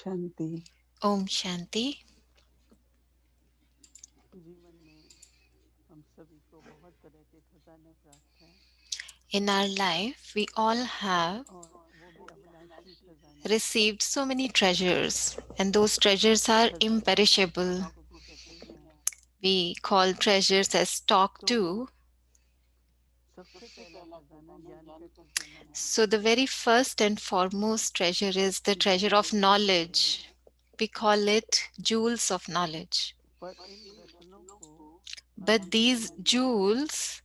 शांति। Om Shanti. जीवन में हम सभी को बहुत तरह के खजाने प्राप्त हैं In our life, we all have और वो भी अविनाशी खजाने। received so many treasures, and those treasures are खजाने imperishable. जिनको भी कहते हैं। We call treasures as stock तो too. सबसे पहला खजाना ज्ञान का खजाना है। So, the very first and foremost treasure is the treasure जिसे of रत्न कहते हैं। knowledge. We call it jewels of knowledge. पर इन रत्नों को But हम these जितना ज्यादा jewels,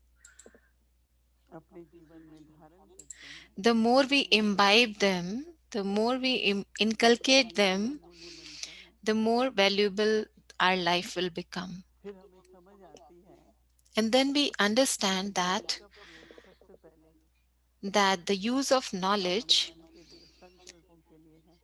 अपने जीवन में धारण करते हैं, the more we वो imbibe them, the more we inculcate उतना ही them, अमूल्य बनता है। the more valuable our life will become. फिर हमें समझ आती है And then we कि understand ज्ञान that का प्रयोग सबसे पहले the use of knowledge मन के लिए, संकल्पों के लिए है।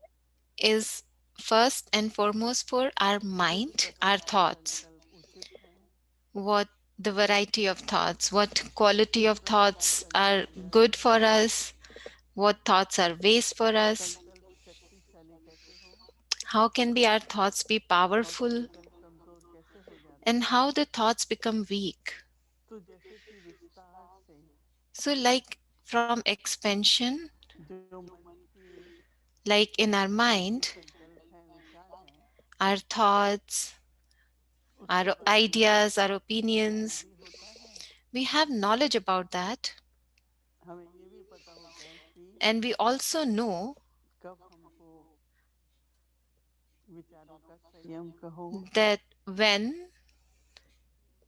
is first and foremost for our किस mind, our प्रकार के thoughts. संकल्प उचित हैं, What the variety of thoughts, what quality किस of प्रकार के thoughts are संकल्प good व्यर्थ for हैं, us, what thoughts are waste for us, संकल्प शक्तिशाली कैसे हो how can be our thoughts be और powerful, संकल्प कमजोर कैसे हो जाते and हैं। how the thoughts become weak. तो जैसे कि विस्तार से So, like from expansion, जो मन की like in our जो mind, संकल्प हैं, विचार हैं, our thoughts, उसके our बारे में ideas, our ज्ञान opinions, भी होता है। we have knowledge about that. हमें ये भी पता होता है कि And we also know कब हमको विचारों का संयम कहो, that when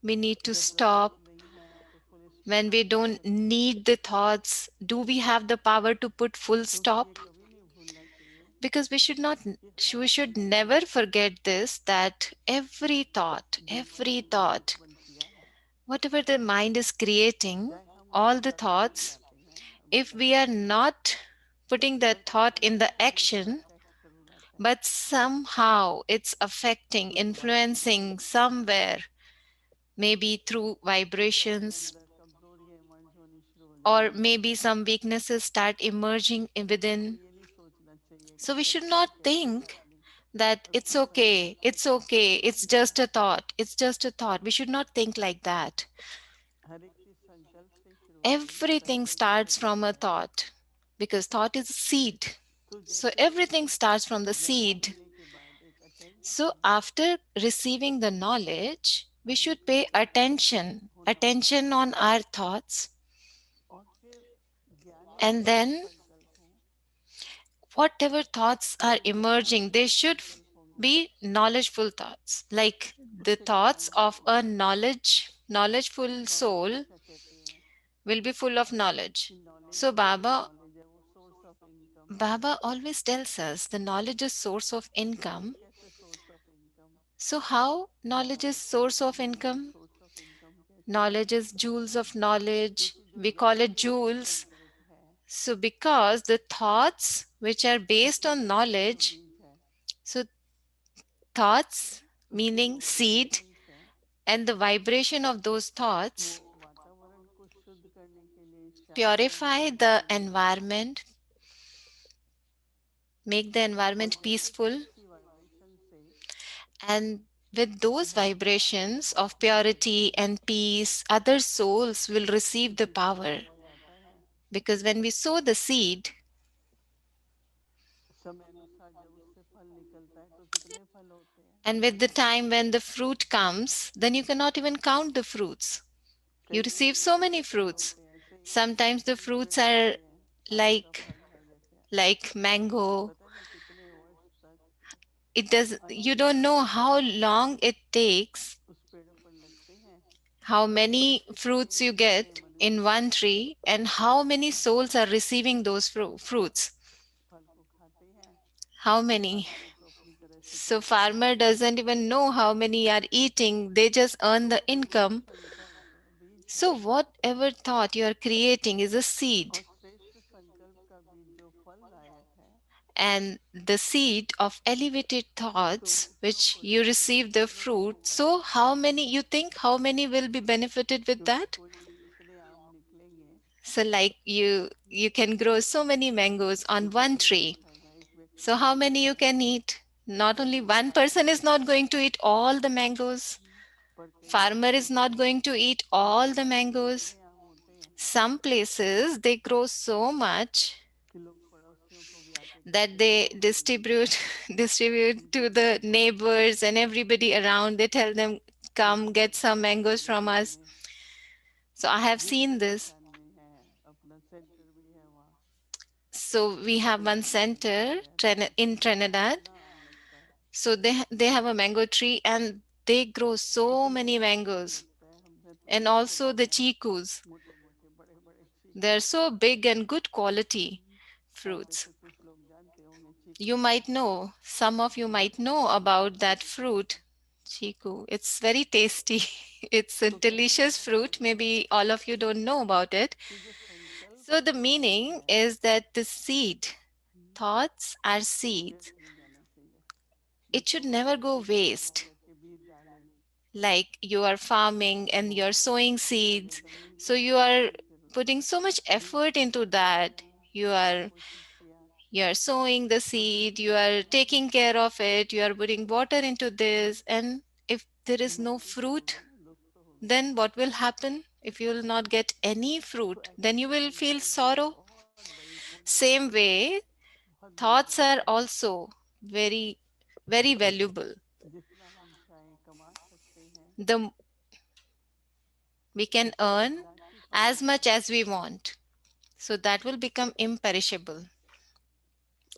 we need to जब जरूरत stop, नहीं है तो फुल when स्टॉप we कब don't करना है। need the thoughts, do we have the power to put full तो ये stop? कभी नहीं भूलना चाहिए Because we should not, कि we हर should never संकल्प forget this, that जो मन every ने thought, उत्पन्न किया है, whatever the mind is creating, चाहे हम all उसको the करने नहीं thoughts, आते हैं और if we are not putting that but thought कुछ in ना the कुछ उसका action, इफेक्ट जरूर आता है। but somehow it's affecting, कुछ बातें influencing somewhere, maybe through कुछ अपने vibrations, अंदर कमजोरियां इमर्ज होनी शुरू हो or जाती हैं। maybe some weaknesses start emerging तो हमको within. ये नहीं सोचना चाहिए कि So we should चलो ठीक not है, कोई बात think नहीं, that उसका संकल्प है it's तो उसका okay, विनाश it's होगा। just a thought, it's just a thought. We should not think like that. हर एक चीज संकल्प से ही शुरू होती है ना, Everything संकल्प ही starts from खजाना a है। thought because thought is a seed. तो So जैसे everything starts from the ज्ञान seed. लेने के बाद एक So attention, after receiving the knowledge, we अपने should pay विचारों पर होना होता attention है। on our thoughts, और फिर ज्ञानी and जो then संकल्प हों, whatever thoughts are जो emerging, they ज्ञानपूर्ण should संकल्प होंगे, be knowledgeful thoughts, like the उससे thoughts ज्ञान of a बढ़ेगा। knowledgeful बाबा soul हमेशा कहते हैं will be full of knowledge. कि नॉलेज So है, जो Baba नॉलेज है वो सोर्स ऑफ इनकम है। Baba always tells us the knowledge is source of तो वो income. कैसे source of income? So how knowledge Baba is बताते source हैं of knowledge income? Source of income कैसे है। Knowledge is jewels of knowledge. क्योंकि जो We call it जानने के jewels. संकल्प है, So because the thoughts which are based उसके on पीछे जो knowledge, बीज है, so thoughts उसके जो meaning seed वाइब्रेशंस हैं, and the vibration of those वो thoughts वातावरण को शुद्ध करने के लिए, शांति purify लाने the के लिए, environment, make the और environment जैसे कि peaceful, उसी वाइब्रेशन से and with those धरती का vibrations आकार of धारण करता purity है। and peace, other souls will तो receive the जितना power. बोया जाता है, Because when we sow the seed, समय अनुसार जब उससे फल निकलता है तो कितने फल होते हैं। and with the time when the fruit comes, then you cannot even count the fruits. You कई बार receive so छोटे many से फल fruits. होते हैं, ऐसे ही Sometimes the fruits पेड़ are होते हैं, आम का like फल है जैसे, like mango. पता नहीं कितने वर्ष तक It does, you अनेक don't know वर्ष how long it takes, उस पेड़ों पर लगते हैं, how और many उसके fruits कितने you कितने get in मनुष्य one tree, and how many souls are receiving those fruits. फल को खाते हैं। How और many? किसानों को तो अपनी तरह से So चलता farmer रहता है। doesn't even know how many are eating. They just earn तो the वो भी income. संकल्प है, बीज है। So whatever thought you are creating is a और seed. श्रेष्ठ संकल्प का बीज जो फलदायक है, And the seed of elevated तो thoughts दूसरों which को you इससे receive the बेनिफिट fruit. होगा। So how many, you think how many will be benefited with क्योंकि that? कोई भी इतने आम निकलेंगे, So like you can grow so many mangoes on कोई one कितने लोग tree. खाएगा, एक So how many you can eat? Not only one person is not going to eat all the mangoes. पर कई Farmer जगह is not होते going हैं, to eat all the हमारे mangoes. यहाँ होते हैं Some places they grow so much कि लोग पड़ोसियों को भी आके कहते that हैं they low mango low, distribute distribute हमको to भी the दो। neighbors and everybody around. They tell them, come हाँ, get some mangoes हमारे from गांव us. में So I have जिस seen this. राजस्थान में है, अपना सेंटर भी है वहाँ, So we have one Trinidad center करके ऐसे In करके वहाँ Trinidad. इतना आम लगता है, So they have a mango tree and they grow so इतना many टेस्टी mangoes, लगता है, हमने तो and देखे also भी the हैं chikus. मोटे मोटे बड़े बड़े They're Chiku. so big and good quality आप में fruits. से कुछ लोग जानते होंगे चीकू You क्या might है। know, some of you might know about that fruit, chiku. It's very tasty. It's a तो कहने का delicious fruit. मतलब ये है Maybe all of you don't know about it. कि जो संकल्प So the हमारे meaning हैं, is that the seed, hmm, thoughts are वो seeds. व्यर्थ नहीं जाना चाहिए। It जैसे should हम never go खेती में लगा waste. करके बीज डालें, Like you are farming तो and you're sowing उसकी जगह seeds. जमीन So में you डाल are के फिर putting so much बीज effort को into बड़ा that. किया, You उसकी are कोशिश किया, you're sowing the पर seed, जमीन you में are डाला taking नहीं care of it, you are putting water into तो this, and if there is no मृत्यु तो fruit, होगी ना, दुख तो होगा। then what will happen? If you will not get any तो fruit, ऐसे then you will feel संकल्प भी sorrow. बहुत बड़ी पूंजी Same होती है, way, बहुत बड़ी thoughts पूंजी are होती है। also very valuable. जितना हम चाहें कमा सकते हैं, The We can उसका earn अविनाशी फल as होता much है। as we want. So that will become imperishable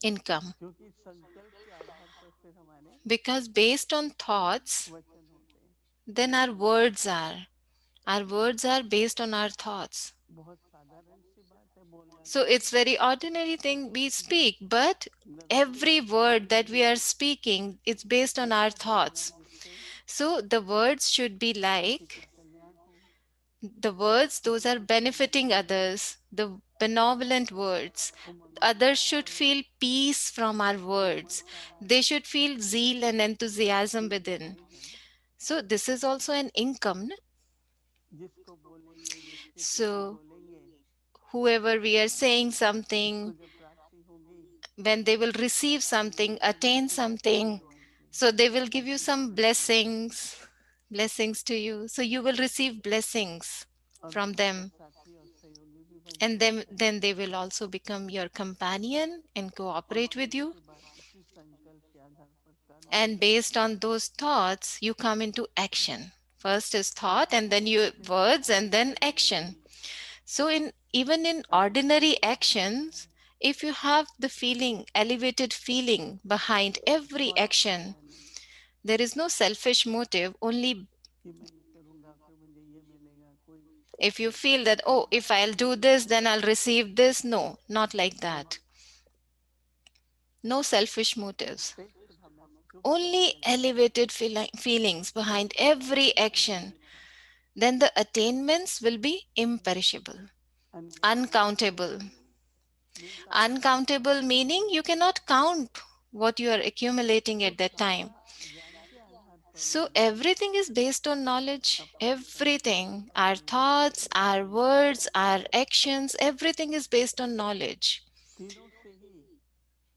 income. क्योंकि संकल्प के आधार पर फिर हमारे Because based on thoughts, वचन होते हैं, then our वचन होते words हैं। are. Our words are based on our thoughts. बहुत साधारण सी बात है, बोलना So तो it's very ordinary thing we speak, but नदियों every का पानी word भी that we are speaking, it's based on our कैसे बोलना thoughts. जिससे So the words should be किसी like का कल्याण हो, the words, those किसी are को शांति benefiting मिले, others, the benevolent words. Umang Others उत्साह should हो, feel peace from our words. निर्मलता आए, They should feel zeal and enthusiasm ये within. कमाई है ना। So this is also an income. No? जिसको बोलेंगे, जिसके प्रति So बोलेंगे, whoever we are saying उसको something, जब प्राप्ति होगी, when they will receive something, तो वो attain खुश होकर something, बोलेंगे, so they will give you अच्छी some तरह से। blessings to you. So you will receive blessings और वो from आपका them. साथी और सहयोगी भी बन And सकता है। then they will also become your companion and और cooperate फिर with you. उसके बाद उसी संकल्प के आधार पर कर्म And होते based हैं। on those thoughts, you come into action. First is thought, and then you फिर words, and समाज then बदलेगी, action. So in even in राष्ट्र ordinary बदलेगा, actions, if you have the feeling, elevated feeling behind every स्वार्थ action, रहेगा नहीं there is no selfish motive. Only कि मैं ये करूंगा फिर मुझे ये मिलेगा, कोई if you feel that, स्वार्थ oh, if I'll do नहीं this, then होगा। I'll receive this. No, not like सिर्फ that. No selfish motives. श्रेष्ठ भावना से जो भी करने Only का विचार है, elevated feelings फिर behind उसका every प्राप्ति होगी action, मीठा, then the attainments will be imperishable, अनगिनत uncountable. मीनता नहीं। Uncountable meaning you cannot count what you are accumulating तो at that सारा time. ज्ञान के आधार पर So लोग everything is based on knowledge. अपने संकल्प Everything, our अपने thoughts, वचन our अपने words, विचार our actions, everything is based on knowledge. तीनों से ही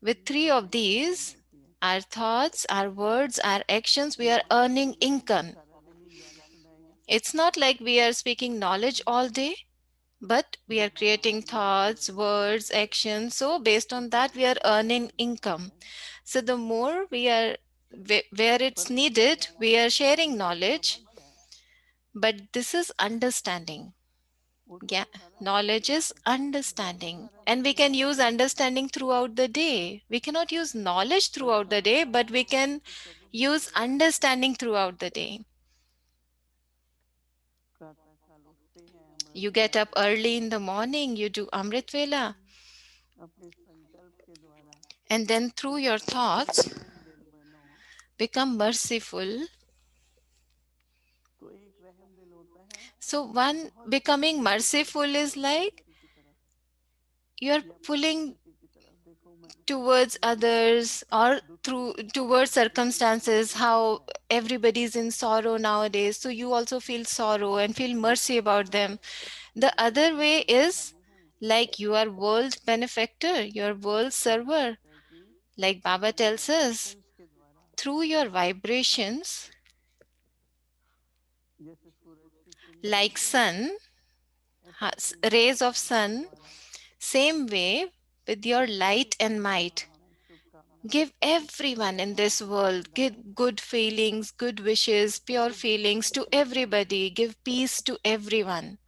With three of कमाई पैदा these, होती है। our thoughts, our words, our actions, we are यहाँ तो earning नहीं है कि income. सारा दिन ही ज्ञान सुनाएंगे, It's not like we are speaking knowledge all day, but we are जहाँ creating आपकी नीति thoughts, words, actions. So based on उसी that, we are प्रकार earning फल होता income. है। So the more we are where it's परंतु needed, ज्ञान we are sharing की जो knowledge, समझ है, but this is understanding. वो तो Yeah, सारा दिन knowledge is ज्ञान understanding, सारा and दिन we ज्ञान can use होता है। understanding throughout the day. We cannot use knowledge throughout the day, but we प्रातःकाल can से 24 use घंटे रहते हैं। understanding throughout the day. प्रातःकाल उठते हैं, अमृत You वेला get up करते early in हैं, the morning, you do Amrit Vela, अपने संकल्प के द्वारा and then through your thoughts रहम दिल बनो। become merciful. तो एक रहम दिल होता है, So one बहुत becoming सीधी merciful दृष्टि is होती है like किसी की तरफ, you're या pulling किसी की तरफ देखो मैं towards ये others or दुखी through है, towards इसी की तरफ circumstances, देखता how है। everybody is in sorrow nowadays, so you also feel sorrow and feel mercy दूसरा about है them. कि The मैं other सबका way is सुखधारी हूँ, like you are world benefactor, you are world तो उसका server. अर्थ है कि Like Baba हमारी tells us, वाइब्रेशंस के द्वारा, through your vibrations, जैसे सूरज की किरणें like होती हैं, sun, ऐसे अपनी rays of वाइब्रेशंस के sun, द्वारा same way, with your सभी light को and might, सद्भावना शुभकामनाएं give everyone in this world, give प्रदान करें। good feelings, good wishes, pure Shubh feelings to विचारों से everybody, give peace to everyone.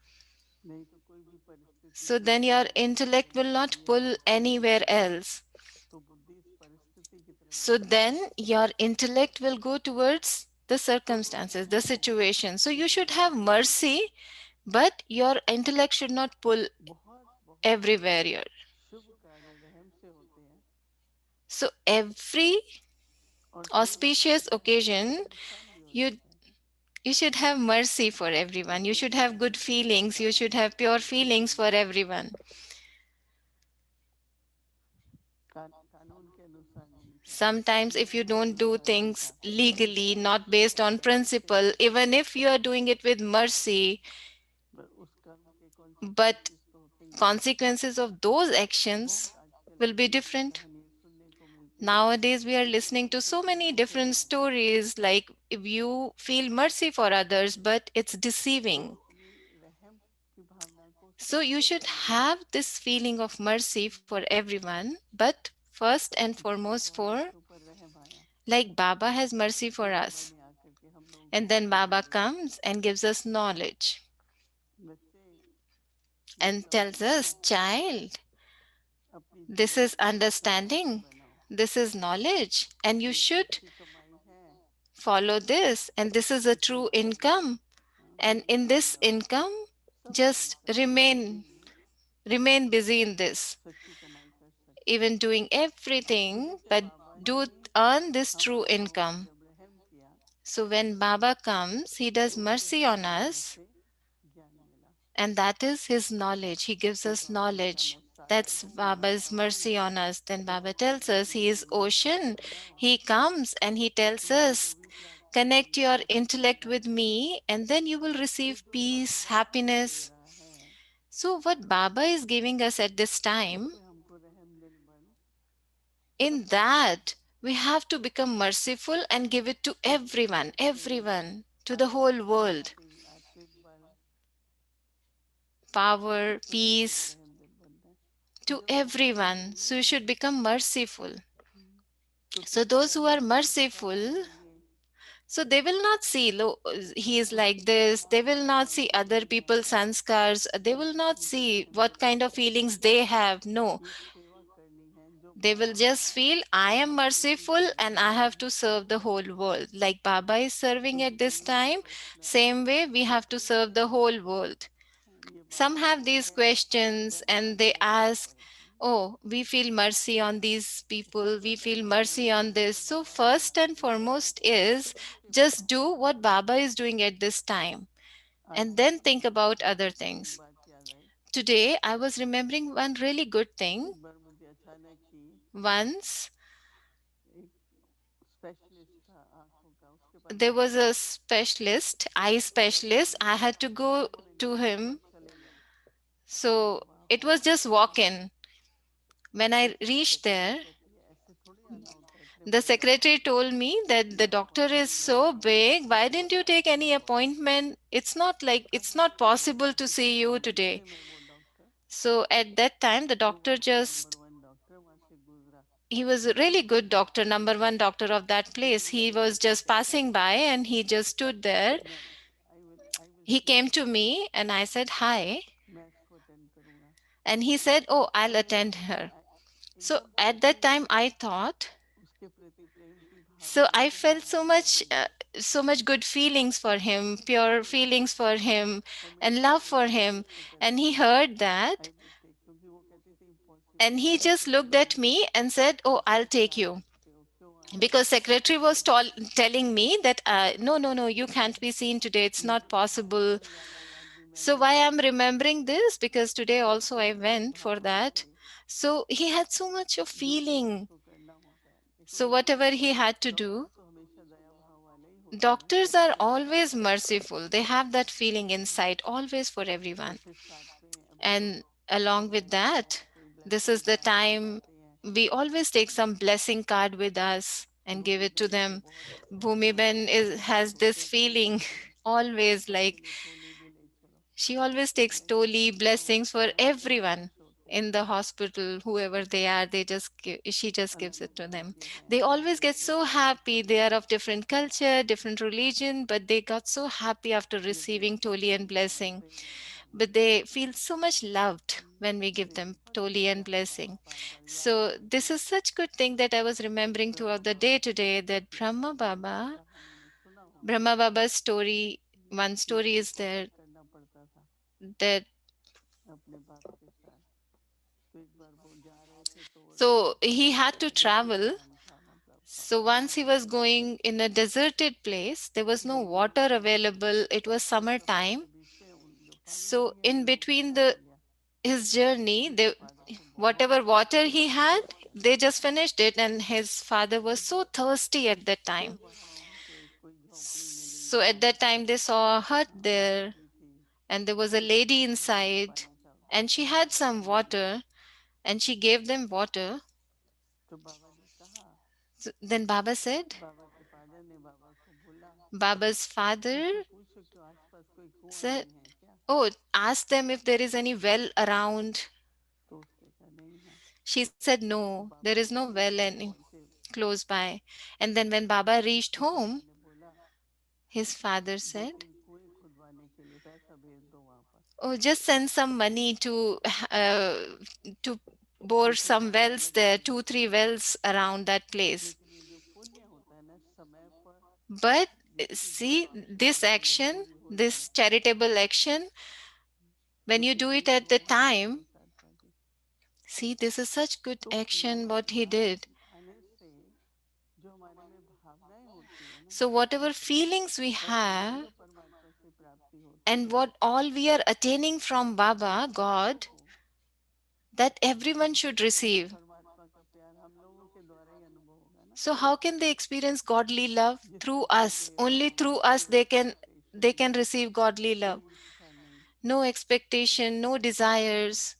नहीं तो कोई भी परिस्थिति So जो then है your वो intellect will not ये pull anywhere परिस्थिति है, else. तो बुद्धि इस परिस्थिति की तरफ So जाएगी। then your intellect will go towards the तो circumstances, the situation. So you should have रहम की mercy, but your intellect should not pull बहुत बहुत everywhere. Here. शुभ कार्य रहम से होते हैं, So every और शुभ auspicious रहम से बहुत occasion, नुकसान भी हो you जाता है। you should have mercy for everyone. You should have good feelings. You should have pure feelings for everyone. कानून के अनुसार नहीं करना, Sometimes, if you नियम के don't do अनुसार नहीं things काटना, legally, not based on कर्म के principle, even if you are doing it with mercy, पर उस कर्म के but कॉन्सिक्वेंसेस तो होते ही हैं। consequences of those actions बहुत आजकल will be ऐसी different. कहानी सुनने को मिलती है Nowadays, we are कि listening to ऐसे so many कर्मों के different द्वारा stories like if you feel mercy for others, but it's वो deceiving. अपनी रहम की भावना को So, you सबसे should पहले have this feeling of mercy for everyone, but first and जैसे foremost कि for, हमारे ऊपर रहम आया, like Baba has mercy Krishna for us. भगवान ने आकर के हम लोगों को And then बुद्धि दी Baba है। comes and gives us knowledge बच्चे, ये and tells समझो, us, child, अपनी this जीवन is को अच्छा ढंग से understanding, बनाओ, this is knowledge, and you ये should सच्ची कमाई है। follow this, and this is a इसमें true अपना income. And दिन in this रात income, सब खर्च just करके remain अपनी remain busy in this, सच्ची कमाई कर सकते even हैं। doing तो everything, जैसे but बाबा do ने earn this हम true लोगों पर income. जब रहम किया, So when Baba comes, he does तो उससे mercy हमें on रहम us, से ज्ञान मिला। and that is his knowledge. He gives तो us बाबा मेरा knowledge. मुझ सागर That's हो, मेरा Baba's पावन mercy हो, on us. Then Baba जाओ tells us अपने he is जीवन को ocean. अच्छा बनाओ। He comes and he tells तुमको जो us, भी प्राप्त connect करना your है वो सब intellect with प्राप्त करो। me, and then you will तो receive जो peace, बाबा हमें दे happiness. रहा है, So, what Baba is giving us at this time, उसमें हमको रहम दिल बन in सबको देना है। that, we have to become merciful and give it to जैसे everyone, जैसे everyone, to the whole world. आर्थिक बल, Power, सबको जो है वो peace, रहम दिल बनना है। to जो everyone. नहीं So, you है, should become merciful. तो So, किसी those का who are क्या merciful, सोचेंगे, so they will not see, he is like उसकी this. They will भावनाएं not कौन see सी other नहीं है, people's sanskars. They will उसको not मुझे see रहम what दिल kind of बनना है। feelings they have. No, एक सेवा करनी है जो they will Baba just feel, I am बच्चों की merciful सेवा and I कर have रहे to हैं। serve the whole world. Like Baba is serving किसी at का this ये time, प्रश्न है, same way we have to serve the whole world. ये Some बात have अलग these है, questions रहम and हमें they रखना ask, पड़ेगा। oh, we feel mercy on these people, we सबसे feel पहले mercy हमें on this. जो So, बाबा ने first हमको and दिया है foremost is उसके just बताओ। do what Baba is doing at this time आज and then think about मुझे other एक things. बात याद आई। Today, I was remembering one really good thing. एक बार मुझे अचानक ही Once, एक स्पेशलिस्ट था आंखों का, उसके पास there was जाना a था। specialist, eye तो डॉक्टर specialist. ने I had to कहा go to अपॉइंटमेंट लो और him. चले जाओ। मैंने So, कहा बाप it रे was just ऐसे walk नहीं, in. When I तो reached सेक्रेटरी there, कहती है ऐसे थोड़ी आना होता है इतने the बड़े doctor, secretary told me that the बिना doctor is अपॉइंटमेंट so लिए big. Why didn't you take any उनको आना है। appointment? It's not like it's कहाँ not से वो possible to see किसको you today. मालूम है वो doctor, So at that time, the जो doctor वहाँ का नंबर just, वन डॉक्टर वहाँ से गुजरा। he was a really good doctor, number one doctor of that फिर place. He मुझे was आके just कहता passing है, by and he just stood there. मैं I will He see came you, to me and I said, hi. मैं इसको attend करूँगा। And he said, oh, I'll मैंने attend her. So एकदम से at that time, I thought, उसके प्रति प्रेम की so भावना I से felt मैंने आंखें भर ली so much good feelings for him, pure feelings for him, और मैंने and कहा love for बेटा him. कैसे And he करेंगे, heard that, I will take, क्योंकि वो कहती थी and इम्पॉसिबल है, he just कैसे looked at करोगे, me and said, "Oh, I'll कैसे take आ you." सकते हो, क्यों आना है, Because secretary was telling me that no, no, no, you can't be seen today. It's मैंने not कहा possible. उसको याद आया, आज भी So मैंने why गया I'm remembering this? Because today also I कैसे went for सद्भावना that. से So he had so much of जो कुछ feeling. उसको करना होता है। देखो So whatever he had to do, doctor तो हमेशा दया भाव वाले ही होते हैं, doctors are always merciful. They have that feeling inside, always for और everyone. फिर साथ में अभी तो And along with भगवान के that, आपके this is ब्लेसिंग्स the आते ही time आते हैं, we always take some blessing card with us and give Bhumi it to बहन को them. बहुत अच्छा Bhumi था। Ben has वो this कहती है feeling always अपने like लिए थोली भी ले चलो। she always takes नहीं toli नहीं तो blessings for मैं बहुत everyone खुश होती in हूँ। the hospital, whoever they are. They just she just gives अलग it to अलग them. के हैं, They अलग always अलग get so सोचते हैं happy. सब। They are of different culture, different religion, but they got so happy after लेकिन receiving toli and Prem blessing. Prem Bhavna But they feel so much loved when we give Prem them बड़ी toli and प्यार blessing. याद So आती this है। is such good thing that I was remembering Brahma throughout the day बाबा की today, that बहुत ही Brahma अच्छी Baba, कहानी में सुना होगा Brahma Baba's story, one कि story उनको is there सफ़र करना पड़ता था that अपने बाप के साथ। तो एक बार वो जा रहे थे तो so he had to travel. रेगिस्तान था, मतलब So once he पहाड़ was थे। going in a deserted place, there was no लेकिन water available. It was उस सफ़र summertime. के बीच में उन जो पानी So नहीं है in उनको between पता the चल गया his कि journey, मेरे they, फादर को बहुत whatever water प्यास he लगी had, है। they just finished it, and his father was so thirsty at that फिर time. वहाँ उनको एक कोई झोपड़ी मिली So at जहाँ that time, they saw a hut एक there, लेडी थी, and there was a वो lady उनको inside, पानी का and she had गिलास some पानी दिया। water, and she gave them water. तो बाबा ने कहा, So then Baba said, बाबा के फादर ने बाबा को बोला, Baba's father उनसे पूछो कि आसपास कोई कुआं said, नहीं है क्या। oh, ask them if there is any well around. तो उसने कहा नहीं है। She said, तो no, there Baba is no उसी well टाइम any पहुंचे। close by. And then when Baba reached तो बाबा home, ने बोला his father दो said, तीन कुएं खुदवाने के लिए पैसा भेज दो वहां पर। oh, just send some money uh, to bore लेकिन some बाबा wells अलग there, चीज two, three करते हैं। wells around that place. लेकिन ये जो पुण्य होता है ना समय पर, But जिसकी see, मनोकामना this होती है वो action, पूरी हो this जाती है। charitable action, when जो you do पिछली it at जन्मों the में हमने time, पुरुषार्थ की, see, this is such good तो action love what he love did. आने से जो हमारे में भावनाएं होती है ना, So, whatever feelings we और have, आनंद परमात्मा से प्राप्ति होती and है, what all we are attaining from वो Baba, सबों God, को, that everyone सबको should मिलेगा receive. परमात्मा का प्यार। हम लोगों के द्वारा ही अनुभव होगा ना। So how can they experience godly love? जिसको Through us. कहोगे Only through us कोई they एक्सपेक्टेशन can नहीं, receive godly love. कोई इच्छा नहीं, No expectation, no desires.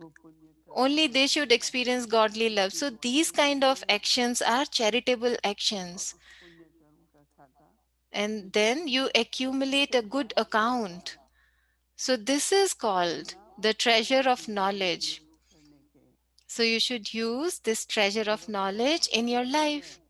वो पुण्य कर्म Only जो they should होता है experience godly love. उसकी So द्वारा these ही kind of मिलेगा। actions are charitable और actions. उस पुण्य कर्म का खाता And ईश्वर then you रखता है। accumulate इसे a good ज्ञान का account. भंडार, So this is called बिना the उसके treasure of knowledge. यूज करने के So you should use this treasure of अगर knowledge in your आवश्यक है life.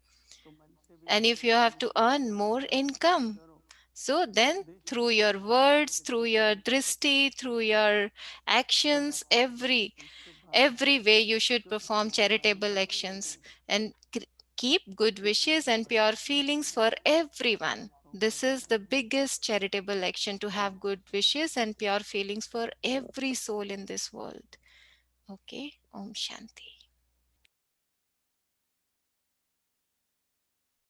तो मन से भी And if करो, you have मन to से नहीं earn करो, more प्रार्थना भी income, करो। so then देखना through your परमात्मा words, through कृपा your करेगा। dristi, through your सदा actions, सर्वदा की शुभ every भावनाएं, way you should Shubh perform संस्कार charitable बने actions रहे, and keep good ये wishes हमारा and pure परमात्मा feelings हमें for everyone. This is सौंपा the है। biggest charitable action, to have good wishes and pure feelings for every soul in this world. Okay, Om Shanti.